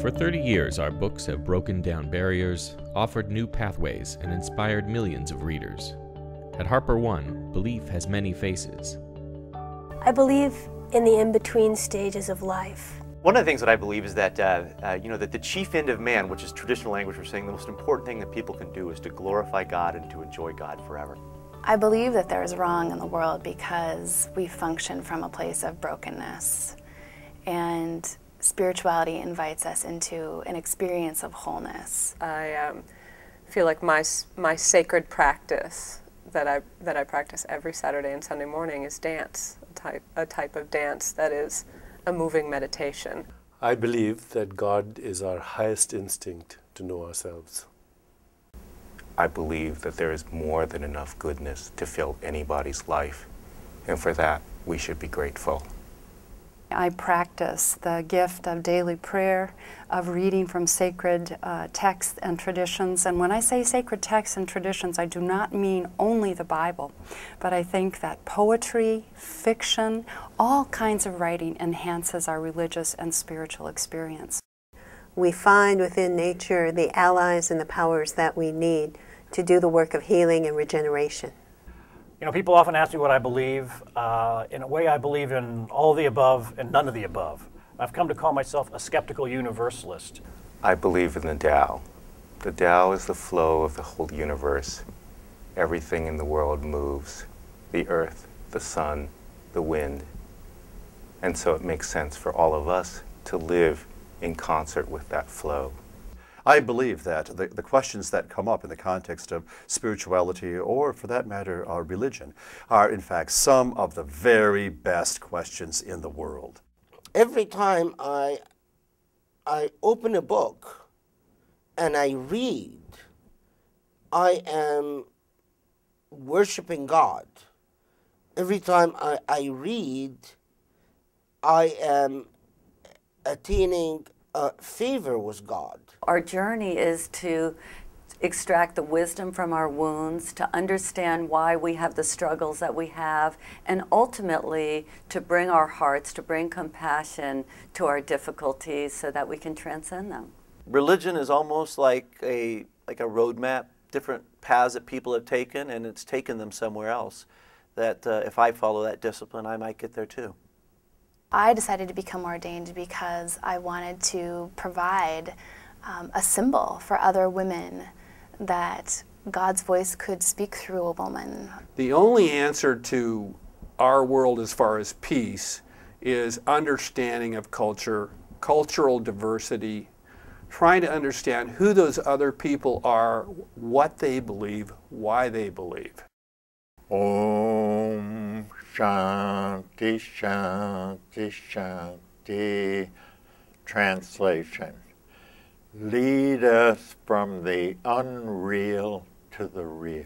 For 30 years, our books have broken down barriers, offered new pathways, and inspired millions of readers. At HarperOne, belief has many faces. I believe in the in-between stages of life. One of the things that I believe is that, that the chief end of man, which is traditional language for saying the most important thing that people can do is to glorify God and to enjoy God forever. I believe that there is wrong in the world because we function from a place of brokenness. And spirituality invites us into an experience of wholeness. I feel like my sacred practice that I practice every Saturday and Sunday morning is dance, a type of dance that is a moving meditation. I believe that God is our highest instinct to know ourselves. I believe that there is more than enough goodness to fill anybody's life, and for that we should be grateful. I practice the gift of daily prayer, of reading from sacred texts and traditions. And when I say sacred texts and traditions, I do not mean only the Bible, but I think that poetry, fiction, all kinds of writing enhances our religious and spiritual experience. We find within nature the allies and the powers that we need to do the work of healing and regeneration. You know, people often ask me what I believe. In a way, I believe in all the above and none of the above. I've come to call myself a skeptical universalist. I believe in the Tao. The Tao is the flow of the whole universe. Everything in the world moves. The earth, the sun, the wind. And so it makes sense for all of us to live in concert with that flow. I believe that the questions that come up in the context of spirituality, or for that matter, our religion, are in fact some of the very best questions in the world. Every time I open a book and I read, I am worshiping God. Every time I read, I am attaining favor with God. Our journey is to extract the wisdom from our wounds, to understand why we have the struggles that we have, and ultimately to bring our hearts, to bring compassion to our difficulties so that we can transcend them. Religion is almost like a roadmap, different paths that people have taken, and it's taken them somewhere else. That if I follow that discipline, I might get there too. I decided to become ordained because I wanted to provide a symbol for other women that God's voice could speak through a woman. The only answer to our world as far as peace is understanding of culture, cultural diversity, trying to understand who those other people are, what they believe, why they believe. Om Shanti Shanti Shanti. Translation. Lead us from the unreal to the real.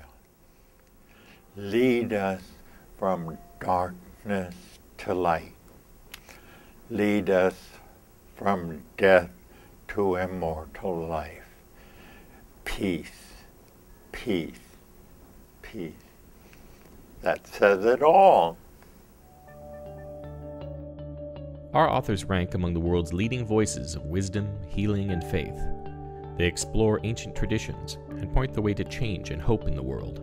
Lead us from darkness to light. Lead us from death to immortal life. Peace, peace, peace. That says it all. Our authors rank among the world's leading voices of wisdom, healing, and faith. They explore ancient traditions and point the way to change and hope in the world.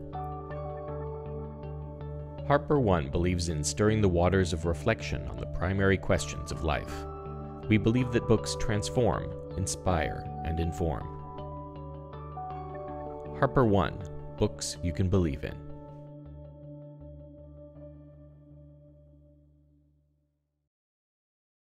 HarperOne believes in stirring the waters of reflection on the primary questions of life. We believe that books transform, inspire, and inform. HarperOne, books you can believe in.